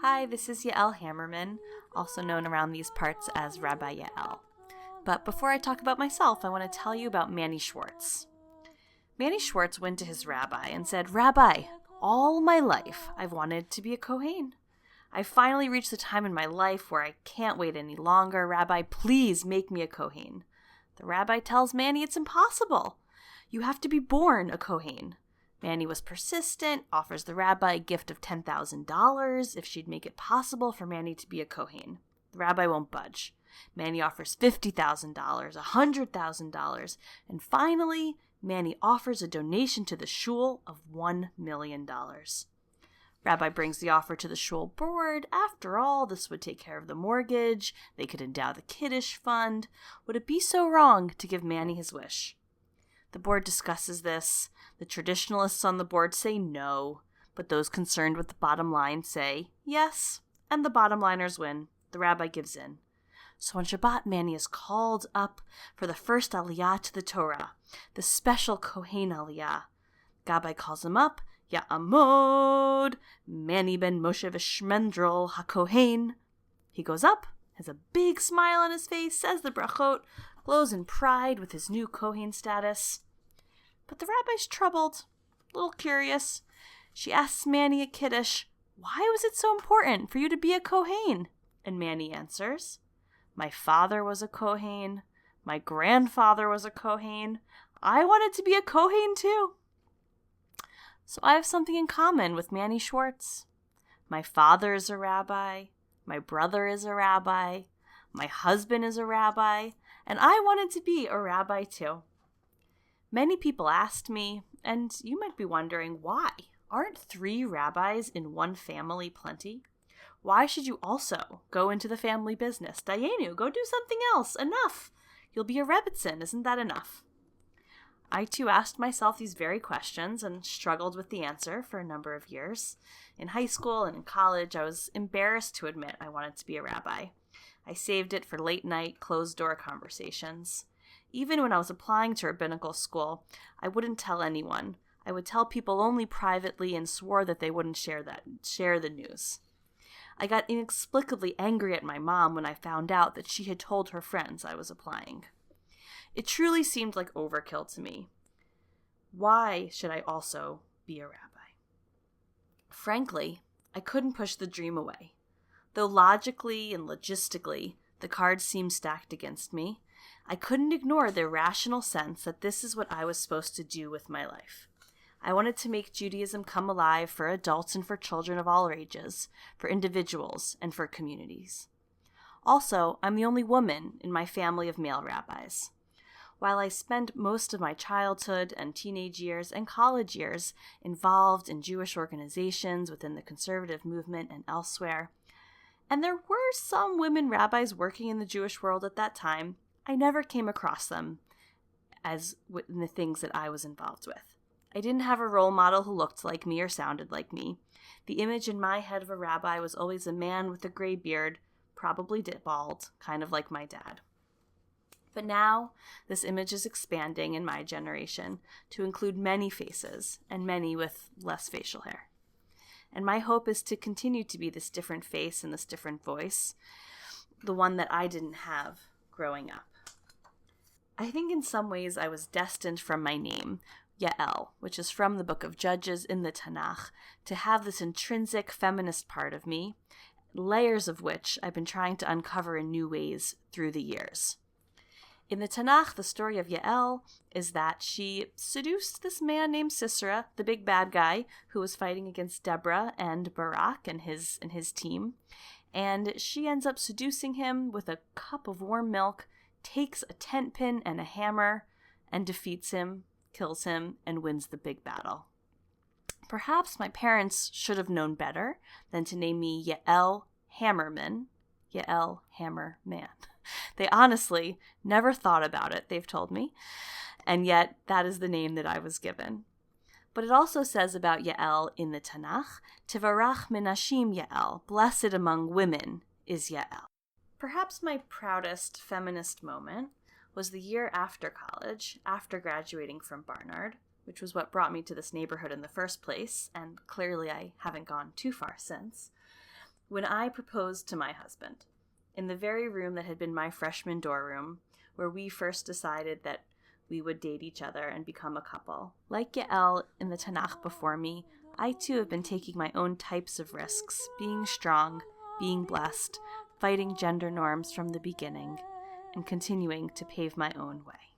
Hi, this is Yael Hammerman, also known around these parts as Rabbi Yael. But before I talk about myself, I want to tell you about Manny Schwarz. Manny Schwarz went to his rabbi and said, "Rabbi, all my life I've wanted to be a Kohen. I finally reached the time in my life where I can't wait any longer. Rabbi, please make me a Kohen." The rabbi tells Manny it's impossible. You have to be born a Kohen. Manny was persistent, offers the rabbi a gift of $10,000 if she'd make it possible for Manny to be a Kohen. The rabbi won't budge. Manny offers $50,000, $100,000, and finally, Manny offers a donation to the shul of $1 million. Rabbi brings the offer to the shul board. After all, this would take care of the mortgage. They could endow the Kiddush fund. Would it be so wrong to give Manny his wish? The board discusses this. The traditionalists on the board say no, but those concerned with the bottom line say yes, and the bottom liners win. The rabbi gives in. So on Shabbat, Manny is called up for the first aliyah to the Torah, the special Kohen aliyah. Gabbai calls him up, Ya'amod, Manny ben Moshe v'Shmendrol HaKohen. He goes up, has a big smile on his face, says the brachot, glows in pride with his new Kohen status. But the rabbi's troubled, a little curious. She asks Manny at Kiddush, "Why was it so important for you to be a Kohen?" And Manny answers, "My father was a Kohen. My grandfather was a Kohen. I wanted to be a Kohen too." So I have something in common with Manny Schwarz. My father is a rabbi. My brother is a rabbi. My husband is a rabbi. And I wanted to be a rabbi too. Many people asked me, and you might be wondering, why? Aren't 3 rabbis in one family plenty? Why should you also go into the family business? Dayenu, go do something else. Enough. You'll be a rebbitzin. Isn't that enough? I too asked myself these very questions and struggled with the answer for a number of years. In high school and in college, I was embarrassed to admit I wanted to be a rabbi. I saved it for late night, closed-door conversations. Even when I was applying to rabbinical school, I wouldn't tell anyone. I would tell people only privately and swore that they wouldn't share the news. I got inexplicably angry at my mom when I found out that she had told her friends I was applying. It truly seemed like overkill to me. Why should I also be a rabbi? Frankly, I couldn't push the dream away. Though logically and logistically, the cards seemed stacked against me, I couldn't ignore the irrational sense that this is what I was supposed to do with my life. I wanted to make Judaism come alive for adults and for children of all ages, for individuals and for communities. Also, I'm the only woman in my family of male rabbis. While I spent most of my childhood and teenage years and college years involved in Jewish organizations within the conservative movement and elsewhere, and there were some women rabbis working in the Jewish world at that time, I never came across them as in the things that I was involved with. I didn't have a role model who looked like me or sounded like me. The image in my head of a rabbi was always a man with a gray beard, probably bald, kind of like my dad. But now, this image is expanding in my generation to include many faces, and many with less facial hair. And my hope is to continue to be this different face and this different voice, the one that I didn't have growing up. I think in some ways I was destined from my name, Yael, which is from the book of Judges in the Tanakh, to have this intrinsic feminist part of me, layers of which I've been trying to uncover in new ways through the years. In the Tanakh, the story of Yael is that she seduced this man named Sisera, the big bad guy, who was fighting against Deborah and Barak and his team. And she ends up seducing him with a cup of warm milk, takes a tent pin and a hammer, and defeats him, kills him, and wins the big battle. Perhaps my parents should have known better than to name me Yael Hammerman, Yael Hammerman. They honestly never thought about it, they've told me, and yet that is the name that I was given. But it also says about Yael in the Tanakh, Tivarach menashim Yael, blessed among women is Yael. Perhaps my proudest feminist moment was the year after college, after graduating from Barnard, which was what brought me to this neighborhood in the first place, and clearly I haven't gone too far since. When I proposed to my husband, in the very room that had been my freshman dorm room, where we first decided that we would date each other and become a couple, like Yael in the Tanakh before me, I too have been taking my own types of risks, being strong, being blessed, fighting gender norms from the beginning, and continuing to pave my own way.